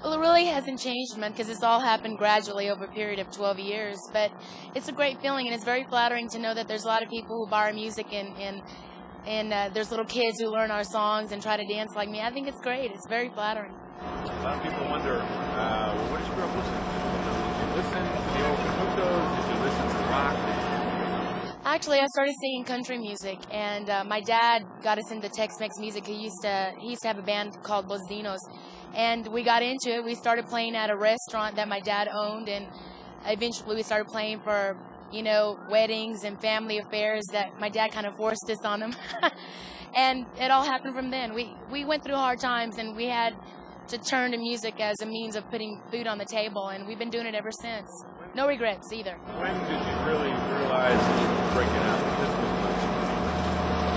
Well, it really hasn't changed much because it's all happened gradually over a period of 12 years. But it's a great feeling, and it's very flattering to know that there's a lot of people who buy our music, and there's little kids who learn our songs and try to dance like me. I think it's great. It's very flattering. A lot of people wonder, well, what did you grow up listening to? Did you listen to the old Canutos? Did you listen to rock? Actually, I started singing country music, and my dad got us into Tex-Mex music. He used to have a band called Los Dinos, and we got into it. We started playing at a restaurant that my dad owned, and eventually we started playing for, weddings and family affairs that my dad kind of forced us on them. And it all happened from then. We went through hard times, and we had to turn to music as a means of putting food on the table, and we've been doing it ever since. No regrets either. When did you really realize that you were breaking out? This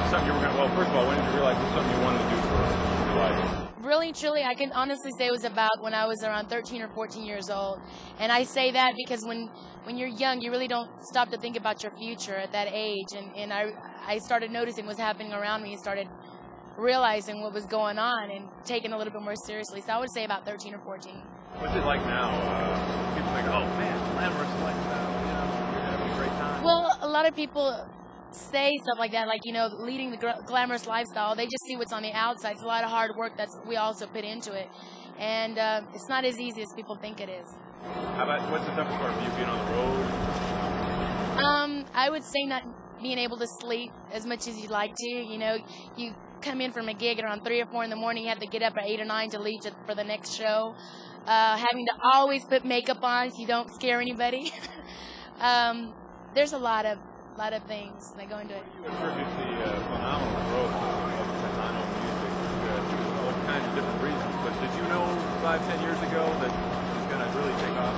was something you were going to, well, first of all, when did you realize it was something you wanted to do for your life? Really, truly, I can honestly say it was about when I was around 13 or 14 years old. And I say that because when you're young, you really don't stop to think about your future at that age. And I started noticing what's happening around me and started realizing what was going on and taking it a little bit more seriously. So I would say about 13 or 14. What's it like now? People think, oh man, glamorous lifestyle, you're having a great time. Well, a lot of people say stuff like that, like, leading the glamorous lifestyle. They just see what's on the outside. It's a lot of hard work that we also put into it. And it's not as easy as people think it is. How about, what's the toughest part of you being on the road? I would say not being able to sleep as much as you'd like to. You come in from a gig at around 3 or 4 in the morning, you have to get up at 8 or 9 to leave for the next show. Having to always put makeup on so you don't scare anybody. There's a lot of things that go into it. You attribute the phenomenal growth of Latino music to all kinds of different reasons, but did you know 5-10 years ago that it was going to really take off?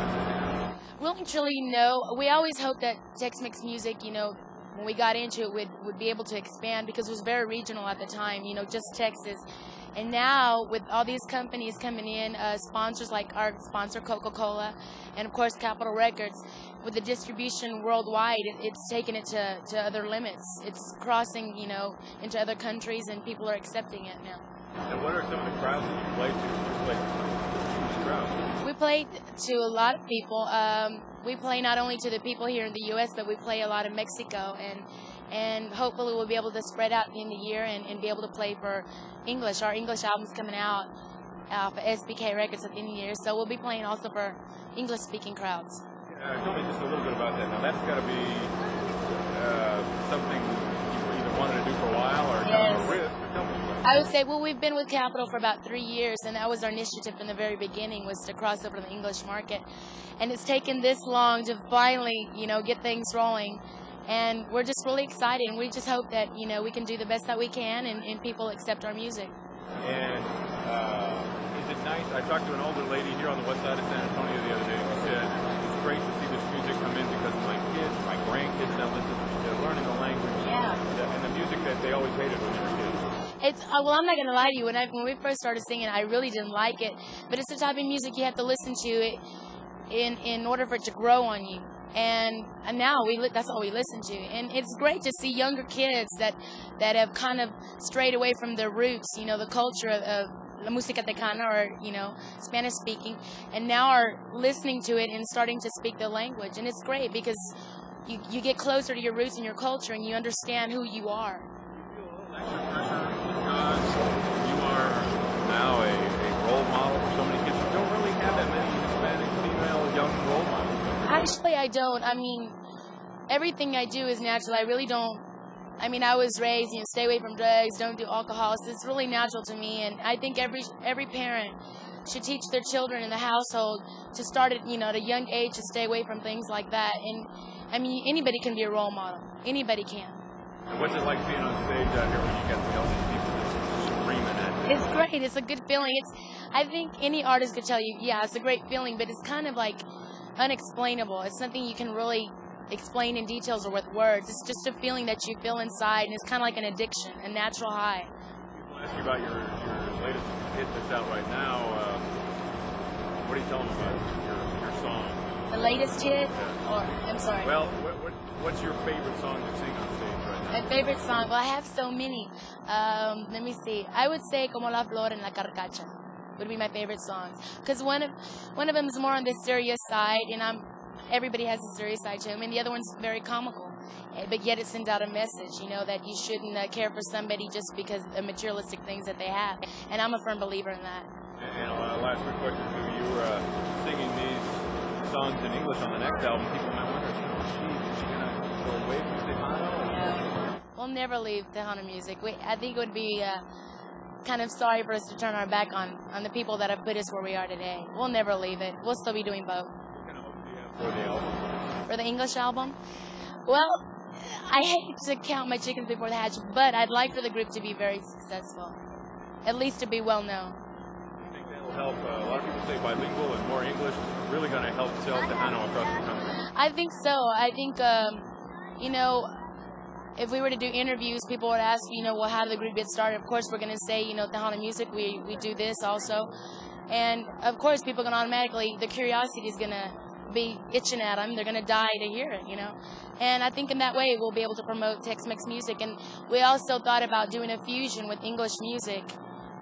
Really, truly, no. We always hoped that Tex-Mex music, when we got into it, would be able to expand because it was very regional at the time, just Texas. And now, with all these companies coming in, sponsors like our sponsor, Coca-Cola, and of course, Capitol Records, with the distribution worldwide, it's taken it to other limits. It's crossing, into other countries, and people are accepting it now. And what are some of the crowds that you play to? You play to huge crowds. We play to a lot of people. We play not only to the people here in the U.S., but we play a lot in Mexico, and hopefully we'll be able to spread out in the year and be able to play for English. Our English album's coming out for SBK Records at the end of the year, so we'll be playing also for English-speaking crowds. Tell me just a little bit about that. Now, that's got to be something you either wanted to do for a while or kind of a risk. Tell me about it. I would say, well, we've been with Capitol for about 3 years, and that was our initiative from the very beginning, was to cross over to the English market. And it's taken this long to finally, get things rolling. And we're just really excited, and we just hope that, we can do the best that we can, and people accept our music. And is it nice? I talked to an older lady here on the west side of San Antonio the other day, and she said, it's great to see this music come in because my kids, my grandkids now listen, they're learning the language and the music that they always hated when they were kids. Well, I'm not going to lie to you. When we first started singing, I really didn't like it. But it's the type of music you have to listen to it in order for it to grow on you. And now that's all we listen to. And it's great to see younger kids that have kind of strayed away from their roots, the culture of la música tejana, or, Spanish speaking, and now are listening to it and starting to speak the language. And it's great because you get closer to your roots and your culture, and you understand who you are. Because you are now a role model for so many kids who don't really have that many Hispanic female young role models. Actually, I don't. I mean, everything I do is natural. I really don't. I mean, I was raised, stay away from drugs, don't do alcohol. So it's really natural to me, and I think every parent should teach their children in the household to start at at a young age to stay away from things like that. And I mean, anybody can be a role model. Anybody can. And what's it like being on stage out here when you get all these people just screaming at you? It's great. It's a good feeling. I think any artist could tell you, yeah, it's a great feeling, but it's kind of like unexplainable. It's something you can really explain in details or with words. It's just a feeling that you feel inside, and it's kind of like an addiction, a natural high. People ask you about your latest hit that's out right now. What are you telling them about your song? The latest hit? Yeah. Or, I'm sorry. Well, what's your favorite song to sing on stage right now? My favorite song? Well, I have so many. Let me see. I would say Como la flor en la carcacha. would be my favorite songs. Because one of them is more on the serious side, and everybody has a serious side to him, and the other one's very comical. But yet it sends out a message, that you shouldn't care for somebody just because of materialistic things that they have. And I'm a firm believer in that. And last quick question to you. You were singing these songs in English on the next album. People might wonder, is she going to go away from Tejano? We'll never leave Tejano music. I think it would be kind of sorry for us to turn our back on the people that have put us where we are today. We'll never leave it. We'll still be doing both. What kind of hope do you have for the album? For the English album? Well, I hate to count my chickens before they hatch, but I'd like for the group to be very successful. At least to be well known. Do you think that will help? A lot of people say bilingual and more English is really going to help sell Tejano across the country. I think so. I think, if we were to do interviews, people would ask, well, how did the group get started? Of course, we're going to say, Tejano music, we do this also. And, of course, people are going to automatically, the curiosity is going to be itching at them. They're going to die to hear it, And I think in that way, we'll be able to promote Tex-Mex music. And we also thought about doing a fusion with English music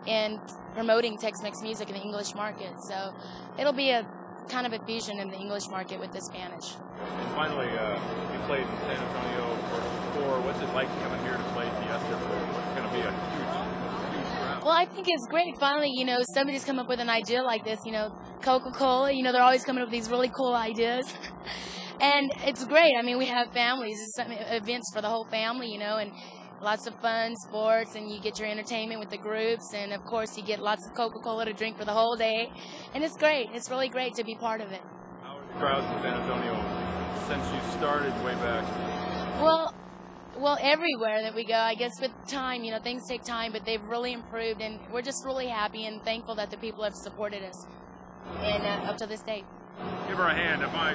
and promoting Tex-Mex music in the English market. So it'll be a kind of a fusion in the English market with the Spanish. And finally, you played in San Antonio for what's it like coming here to play Fiesta for what's going to be a huge crowd? Well, I think it's great. Finally, somebody's come up with an idea like this. Coca-Cola, they're always coming up with these really cool ideas. And it's great. I mean, we have families. It's events for the whole family, and lots of fun, sports, and you get your entertainment with the groups. And, of course, you get lots of Coca-Cola to drink for the whole day. And it's great. It's really great to be part of it. How are the crowds in San Antonio since you started way back? Well, everywhere that we go, I guess with time, things take time, but they've really improved, and we're just really happy and thankful that the people have supported us, and up to this date. Give her a hand. If I